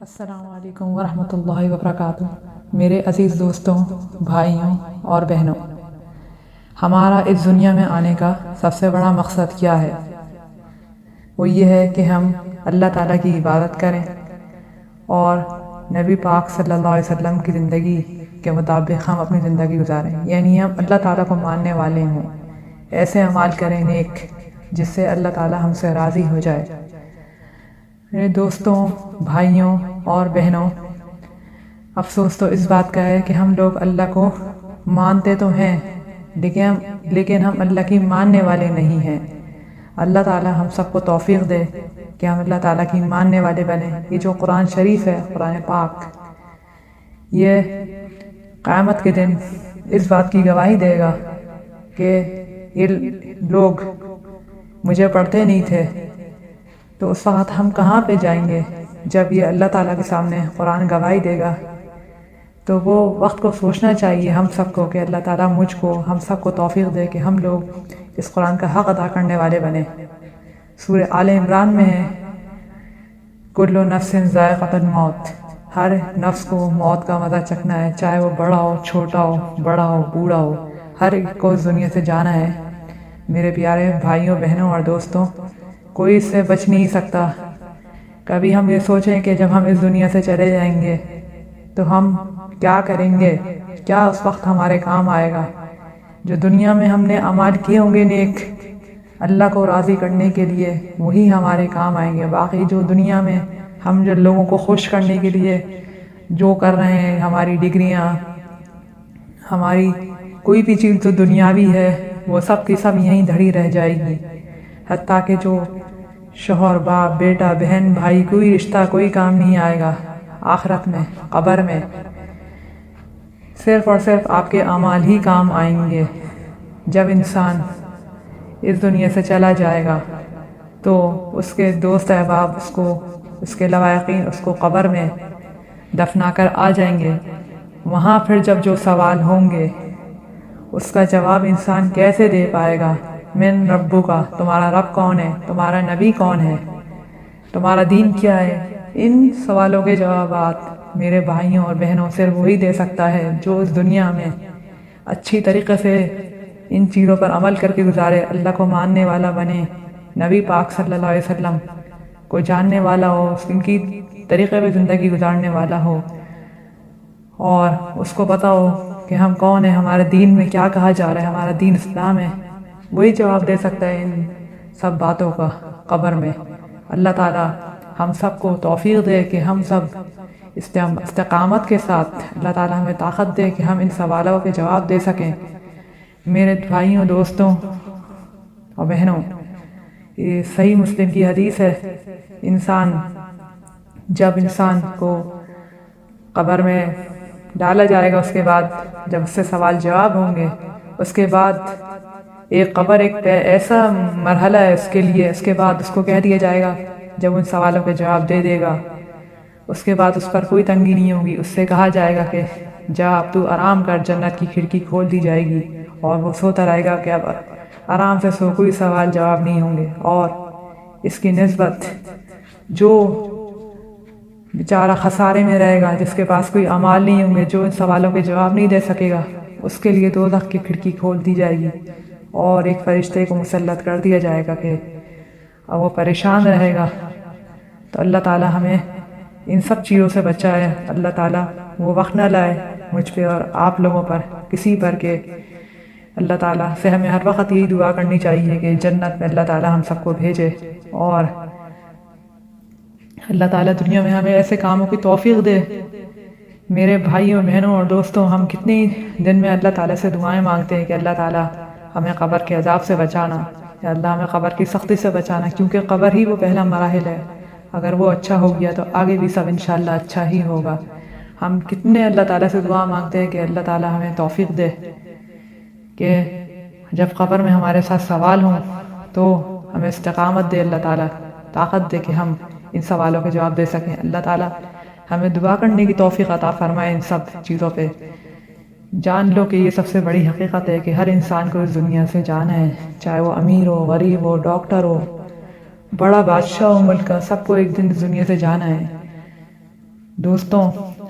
السلام علیکم ورحمۃ اللہ وبرکاتہ۔ میرے عزیز دوستوں، بھائیوں اور بہنوں، ہمارا اس دنیا میں آنے کا سب سے بڑا مقصد کیا ہے؟ وہ یہ ہے کہ ہم اللہ تعالیٰ کی عبادت کریں اور نبی پاک صلی اللہ علیہ وسلم کی زندگی کے مطابق ہم اپنی زندگی گزاریں، یعنی ہم اللہ تعالیٰ کو ماننے والے ہوں، ایسے اعمال کریں نیک جس سے اللہ تعالیٰ ہم سے راضی ہو جائے۔ میرے دوستوں، بھائیوں اور بہنوں، افسوس تو اس بات کا ہے کہ ہم لوگ اللہ کو مانتے تو ہیں لیکن ہم اللہ کی ماننے والے نہیں ہیں۔ اللہ تعالیٰ ہم سب کو توفیق دے کہ ہم اللہ تعالیٰ کی ماننے والے بنیں۔ یہ جو قرآن شریف ہے، قرآن پاک، یہ قیامت کے دن اس بات کی گواہی دے گا کہ یہ لوگ مجھے پڑھتے نہیں تھے، تو اس وقت ہم کہاں پہ جائیں گے؟ جب یہ اللہ تعالیٰ کے سامنے قرآن گواہی دے گا تو وہ وقت کو سوچنا چاہیے ہم سب کو کہ اللہ تعالیٰ ہم سب کو توفیق دے کہ ہم لوگ اس قرآن کا حق ادا کرنے والے بنے۔ سورہ آل عمران میں ہے، کل نفس ذائقۃ الموت، ہر نفس کو موت کا مزہ چکھنا ہے، چاہے وہ بڑا ہو، چھوٹا ہو، بڑا ہو، بوڑھا ہو، ہر ایک کو اس دنیا سے جانا ہے۔ میرے پیارے بھائیوں، بہنوں اور دوستوں، کوئی اس سے بچ نہیں سکتا۔ کبھی ہم یہ سوچیں کہ جب ہم اس دنیا سے چلے جائیں گے تو ہم کیا کریں گے؟ کیا اس وقت ہمارے کام آئے گا؟ جو دنیا میں ہم نے اعمال کیے ہوں گے نیک اللہ کو راضی کرنے کے لیے، وہی ہمارے کام آئیں گے۔ باقی جو دنیا میں ہم جو لوگوں کو خوش کرنے کے لیے جو کر رہے ہیں، ہماری ڈگریاں، ہماری کوئی بھی چیز جو دنیاوی ہے، وہ سب کی سب یہیں دھڑی رہ جائے گی۔ حتیٰ کہ جو شوہر، باپ، بیٹا، بہن، بھائی، کوئی رشتہ، کوئی کام نہیں آئے گا آخرت میں، قبر میں۔ صرف اور صرف آپ کے اعمال ہی کام آئیں گے۔ جب انسان اس دنیا سے چلا جائے گا تو اس کے دوست احباب اس کے لواحقین اس کو قبر میں دفنا کر آ جائیں گے۔ وہاں پھر جب جو سوال ہوں گے اس کا جواب انسان کیسے دے پائے گا؟ من ربو کا، تمہارا رب کون ہے؟ تمہارا نبی کون ہے؟ تمہارا دین کیا ہے؟ ان سوالوں کے جوابات میرے بھائیوں اور بہنوں صرف وہی دے سکتا ہے جو اس دنیا میں اچھی طریقے سے ان چیزوں پر عمل کر کے گزارے، اللہ کو ماننے والا بنے، نبی پاک صلی اللہ علیہ وسلم کو جاننے والا ہو، ان کی طریقے پہ زندگی گزارنے والا ہو، اور اس کو پتہ ہو کہ ہم کون ہیں، ہمارے دین میں کیا کہا جا رہا ہے، ہمارا دین اسلام ہے۔ وہی جواب دے سکتا ہے ان سب باتوں کا قبر میں۔ اللہ تعالیٰ ہم سب کو توفیق دے کہ ہم سب استقامت کے ساتھ، اللہ تعالیٰ ہمیں طاقت دے کہ ہم ان سوالوں کے جواب دے سکیں۔ میرے بھائیوں، دوستوں اور بہنوں، یہ صحیح مسلم کی حدیث ہے، جب انسان کو قبر میں ڈالا جائے گا، اس کے بعد جب اس سے سوال جواب ہوں گے، اس کے بعد ایک قبر ایک ایسا مرحلہ ہے اس کے لیے، اس کے بعد اس کو کہہ دیا جائے گا جب ان سوالوں کے جواب دے دے گا، اس کے بعد اس پر کوئی تنگی نہیں ہوگی، اس سے کہا جائے گا کہ جا اب تو آرام کر، جنت کی کھڑکی کھول دی جائے گی، اور وہ سوتا رہے گا کہ اب آرام سے سو، کوئی سوال جواب نہیں ہوں گے۔ اور اس کی نسبت جو بیچارہ خسارے میں رہے گا، جس کے پاس کوئی اعمال نہیں ہوں گے، جو ان سوالوں کے جواب نہیں دے سکے گا، اس کے لیے دوزخ کی کھڑکی کھول دی جائے گی اور ایک فرشتے کو مسلط کر دیا جائے گا کہ اب وہ پریشان رہے گا۔ تو اللہ تعالیٰ ہمیں ان سب چیزوں سے بچائے۔ اللہ تعالیٰ وہ وقت نہ لائے مجھ پہ اور آپ لوگوں پر، کسی پر، کہ اللہ تعالیٰ سے ہمیں ہر وقت یہی دعا کرنی چاہیے کہ جنت میں اللہ تعالیٰ ہم سب کو بھیجے، اور اللہ تعالیٰ دنیا میں ہمیں ایسے کاموں کی توفیق دے۔ میرے بھائیوں، بہنوں اور دوستوں، ہم کتنی دن میں اللہ تعالیٰ سے دعائیں مانگتے ہیں کہ اللہ تعالیٰ ہمیں قبر کے عذاب سے بچانا، یا اللہ ہمیں قبر کی سختی سے بچانا، کیونکہ قبر ہی وہ پہلا مراحل ہے۔ اگر وہ اچھا ہو گیا تو آگے بھی سب انشاءاللہ اچھا ہی ہوگا۔ ہم کتنے اللہ تعالیٰ سے دعا مانگتے ہیں کہ اللہ تعالیٰ ہمیں توفیق دے کہ جب قبر میں ہمارے ساتھ سوال ہوں تو ہمیں استقامت دے، اللہ تعالیٰ طاقت دے کہ ہم ان سوالوں کے جواب دے سکیں۔ اللہ تعالیٰ ہمیں دعا کرنے کی توفیق عطا فرمائے ان سب چیزوں پہ۔ جان لو کہ یہ سب سے بڑی حقیقت ہے کہ ہر انسان کو اس دنیا سے جانا ہے، چاہے وہ امیر ہو، غریب ہو، ڈاکٹر ہو، بڑا بادشاہ ہو ملک کا، سب کو ایک دن اس دنیا سے جانا ہے۔ دوستوں،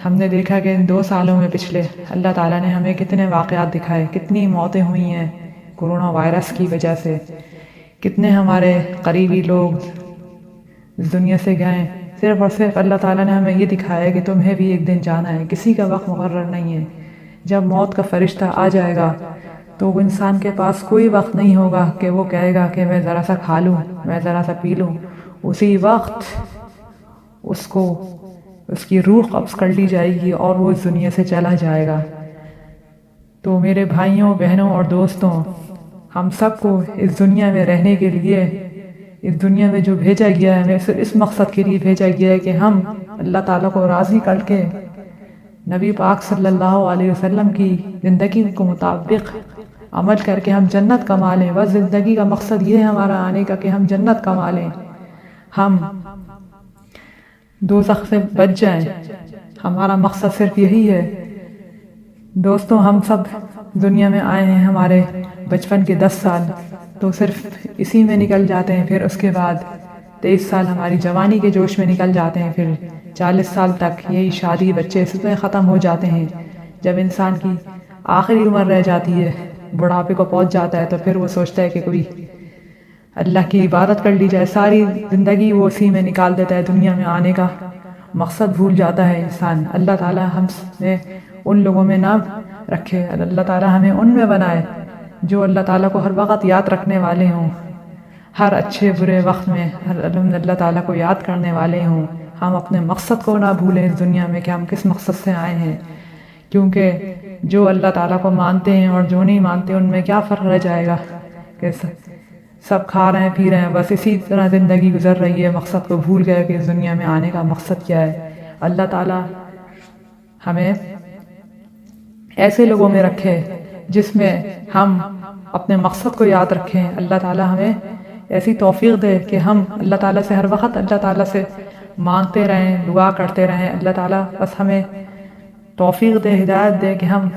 ہم نے دیکھا کہ ان 2 سالوں میں پچھلے اللہ تعالیٰ نے ہمیں کتنے واقعات دکھائے، کتنی موتیں ہوئی ہیں کورونا وائرس کی وجہ سے، کتنے ہمارے قریبی لوگ اس دنیا سے گئے۔ صرف اور صرف اللہ تعالیٰ نے ہمیں یہ دکھایا ہے کہ تمہیں بھی ایک دن جانا ہے، کسی کا وقت مقرر نہیں ہے۔ جب موت کا فرشتہ آ جائے گا تو وہ انسان کے پاس کوئی وقت نہیں ہوگا کہ وہ کہے گا کہ میں ذرا سا کھا لوں، میں ذرا سا پی لوں۔ اسی وقت اس کی روح قبض کر لی جائے گی اور وہ اس دنیا سے چلا جائے گا۔ تو میرے بھائیوں، بہنوں اور دوستوں، ہم سب کو اس دنیا میں رہنے کے لیے، اس دنیا میں جو بھیجا گیا ہے، ہمیں صرف اس مقصد کے لیے بھیجا گیا ہے کہ ہم اللہ تعالیٰ کو راضی کر کے نبی پاک صلی اللہ علیہ وسلم کی زندگی کے مطابق عمل کر کے ہم جنت کما لیں۔ بس زندگی کا مقصد یہ ہے ہمارا آنے کا کہ ہم جنت کما لیں، ہم دوزخ سے بچ جائیں۔ ہمارا مقصد صرف یہی ہے۔ دوستوں، ہم سب دنیا میں آئے ہیں، ہمارے بچپن کے 10 سال تو صرف اسی میں نکل جاتے ہیں، پھر اس کے بعد 23 سال ہماری جوانی کے جوش میں نکل جاتے ہیں، پھر 40 سال تک یہی شادی بچے اس میں ختم ہو جاتے ہیں۔ جب انسان کی آخری عمر رہ جاتی ہے، بڑھاپے کو پہنچ جاتا ہے، تو پھر وہ سوچتا ہے کہ کوئی اللہ کی عبادت کر لی جائے۔ ساری زندگی وہ اسی میں نکال دیتا ہے، دنیا میں آنے کا مقصد بھول جاتا ہے انسان۔ اللہ تعالیٰ ہم نے ان لوگوں میں نہ رکھے، اللہ تعالیٰ ہمیں ان میں بنائے جو اللہ تعالیٰ کو ہر وقت یاد رکھنے والے ہوں، ہر اچھے برے وقت میں اللہ تعالیٰ کو یاد کرنے والے ہوں۔ ہم اپنے مقصد کو نہ بھولیں اس دنیا میں کہ ہم کس مقصد سے آئے ہیں، کیونکہ جو اللہ تعالیٰ کو مانتے ہیں اور جو نہیں مانتے ان میں کیا فرق رہ جائے گا کہ سب کھا رہے ہیں پی رہے ہیں، بس اسی طرح زندگی گزر رہی ہے، مقصد کو بھول گئے کہ اس دنیا میں آنے کا مقصد کیا ہے۔ اللہ تعالیٰ ہمیں ایسے لوگوں میں رکھے جس میں ہم اپنے مقصد کو یاد رکھیں۔ اللہ تعالیٰ ہمیں ایسی توفیق دے کہ ہم اللہ تعالیٰ سے ہر وقت اللہ تعالیٰ سے مانگتے رہیں، دعا کرتے رہیں۔ اللہ تعالیٰ بس ہمیں توفیق دے، ہدایت دے کہ ہم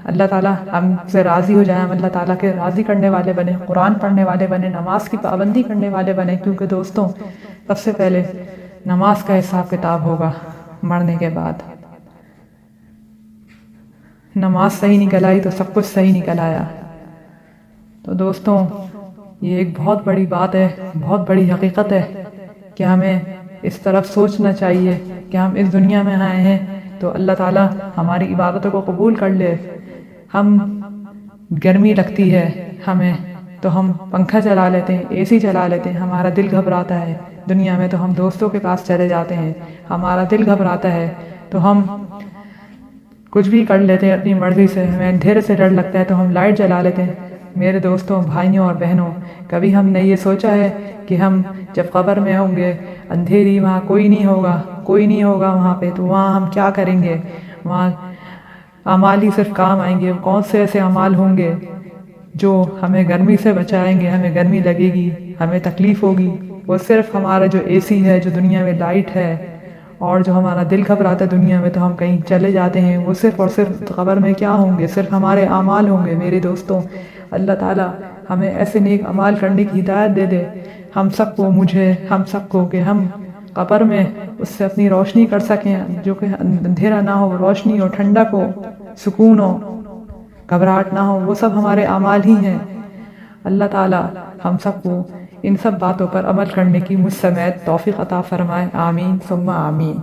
اللہ تعالیٰ ہم سے راضی ہو جائیں، ہم اللہ تعالیٰ کے راضی کرنے والے بنے، قرآن پڑھنے والے بنے، نماز کی پابندی کرنے والے بنے، کیونکہ دوستوں سب سے پہلے نماز کا حساب کتاب ہوگا مرنے کے بعد۔ نماز صحیح نکل آئی تو سب کچھ صحیح نکل آیا۔ تو دوستوں، یہ ایک بہت بڑی بات ہے، بہت بڑی حقیقت ہے کہ ہمیں اس طرف سوچنا چاہیے کہ ہم اس دنیا میں آئے ہیں تو اللہ تعالیٰ ہماری عبادتوں کو قبول کر لے۔ ہم گرمی لگتی ہے ہمیں تو ہم پنکھا چلا لیتے ہیں، اے سی چلا لیتے ہیں، ہمارا دل گھبراتا ہے دنیا میں تو ہم دوستوں کے پاس چلے جاتے ہیں، ہمارا دل گھبراتا ہے تو ہم کچھ بھی کر لیتے ہیں اپنی مرضی سے، ہمیں اندھیرے سے ڈر لگتا ہے تو ہم لائٹ جلا لیتے ہیں۔ میرے دوستوں، بھائیوں اور بہنوں، کبھی ہم نے یہ سوچا ہے کہ ہم جب قبر میں ہوں گے، اندھیری، وہاں کوئی نہیں ہوگا وہاں پہ، تو وہاں ہم کیا کریں گے؟ وہاں اعمال ہی صرف کام آئیں گے۔ کون سے ایسے اعمال ہوں گے جو ہمیں گرمی سے بچائیں گے؟ ہمیں گرمی لگے گی، ہمیں تکلیف ہوگی، وہ صرف ہمارا جو اے سی ہے، جو دنیا میں لائٹ ہے، اور جو ہمارا دل گھبراتا ہے دنیا میں تو ہم کہیں چلے جاتے ہیں، وہ صرف اور صرف قبر میں کیا ہوں گے؟ صرف ہمارے اعمال ہوں گے۔ میرے دوستوں، اللہ تعالیٰ ہمیں ایسے نیک اعمال کرنے کی ہدایت دے دے، ہم سب کو کہ ہم قبر میں اس سے اپنی روشنی کر سکیں، جو کہ اندھیرا نہ ہو، روشنی ہو، ٹھنڈک ہو، سکون ہو، گھبراہٹ نہ ہو، وہ سب ہمارے اعمال ہی ہیں۔ اللہ تعالیٰ ہم سب کو ان سب باتوں پر عمل کرنے کی مجھ سمیت توفیق عطا فرمائے، آمین ثم آمین۔